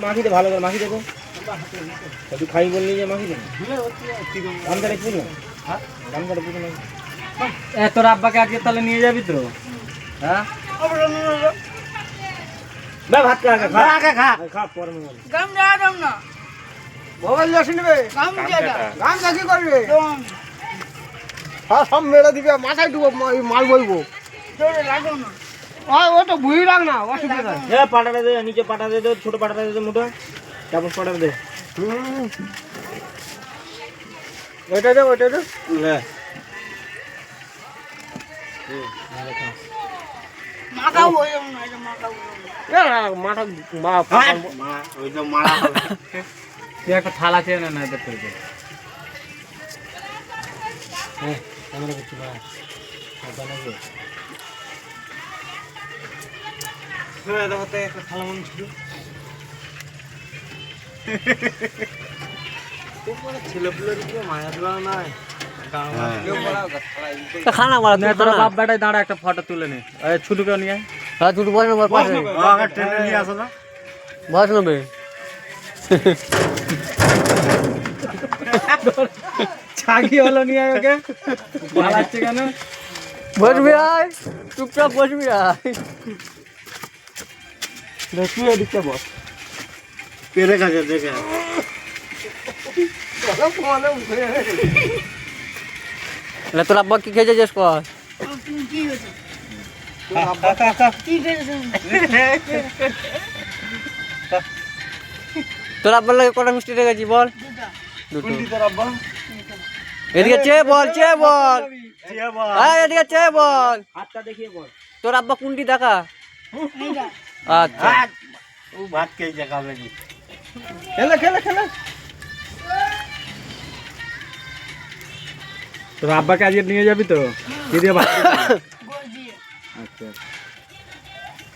মাখি দে ভালো করে মাখি দেবো তুই খাই বললি যে মাখি দে দাম কাটে পুরো হ্যাঁ দাম কাটে পুরো তোর আব্বাকে আজকে তাহলে নিয়ে যাবি তো হ্যাঁ ভাত খা খা খা পরে গাম দেওয়া দাম না মোবাইল যাস নিবে গাম দিয়ে দাও গান কি করবে দম হ্যাঁ সব মেরে দিবে মাথায় ডুবো মাল বইবো জোরে লাগো না ও তো বুঝি রাখ না অসুবিধা পাটাটা দে নিচে পাটাটা দে ছোট পাটাটা দে মোটা তারপর পাটাটা দে ওইটা দে হ্যাঁ মাথা হয়ে যাবে না এটা মাথা ওই তো মারা হবে তুই একটা থালা চেয়ে না এদের থেকে হ্যাঁ আমরা কিছু না বানাবো হ্যাঁ দেখতে একটা থালা মন ছিল তোর ছেলেপুলের কি মায়া দেওয়া নাই খানা মারা না তোর বাপ বেটাই দাঁড়া একটা ফটো তুলে নে ছুটুকে নিয়ে হ্যাঁ দুটো বস নম্বর পাশে ট্রেনে নিয়ে আসো না বস নেবে ছাগি হলো নিয়ে আয় ওকে পালাচ্ছে কেন বসবি আয় চুপচাপ বসবি আয় দেখি এদিকে বস পেরে কাছে দেখে তোর আব্বা কি খেয়েছে জিজ্ঞেস কর কি হয়েছে কি খেয়েছেন তোর আব্বার লাগে কটা মিষ্টি রেখেছি বল দুটা দুটো তোর আব্বা এদিকে চেয়ে বল হ্যাঁ এদিকে চেয়ে বল হাতটা দেখিয়ে বল তোর আব্বা কোনটি দেখা এইটা আচ্ছা ও ভাত খেয়ে দেখাবে নি খেলে তোর আব্বাকে আজকে নিয়ে যাবি তো কি দিয়ে ভাত দিবি? গোল দিয়ে আচ্ছা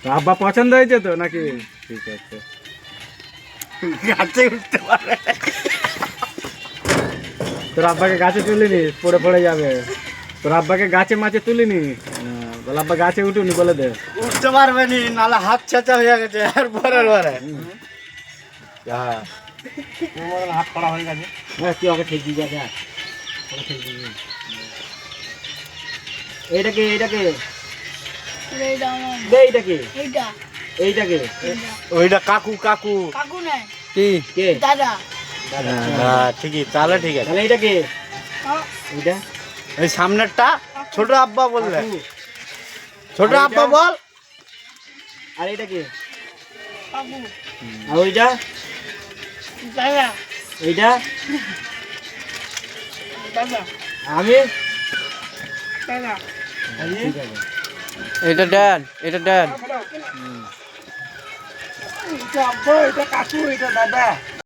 তো আব্বা পছন্দ হয়েছে তো নাকি ঠিক আছে গাছে উঠতে পারে তোর আব্বাকে গাছে তুলিনি পড়ে যাবে তোর আব্বাকে গাছে মাছে তুলিনি বলে আব্বা গাছে উঠুনি বলে দে উঠতে পারবে নি নালে হাত ছেঁচা হয়ে গেছে আর পরের বারে হ্যাঁ হাত পড়া হয়ে গেছে হ্যাঁ তুই ওকে ঠিক দিয়ে যা এইটাকে এইটা আমার দে এইটাকে এইটা এইটাকে ওইটা কাকু কাকু কাকু নাই কি কে দাদা হ্যাঁ ঠিকই তাহলে ঠিক আছে তাহলে এইটাকে হ্যাঁ এইটা এই সামনেরটা ছোট আব্বা বললে ছোট আব্বা বল আর এইটা কি কাকু আর ওইটা দাদা এইটা দাদা আমি দাদা ঠিক আছে এটা ড্যান এটা আব্বা এটা কাকু এটা দাদা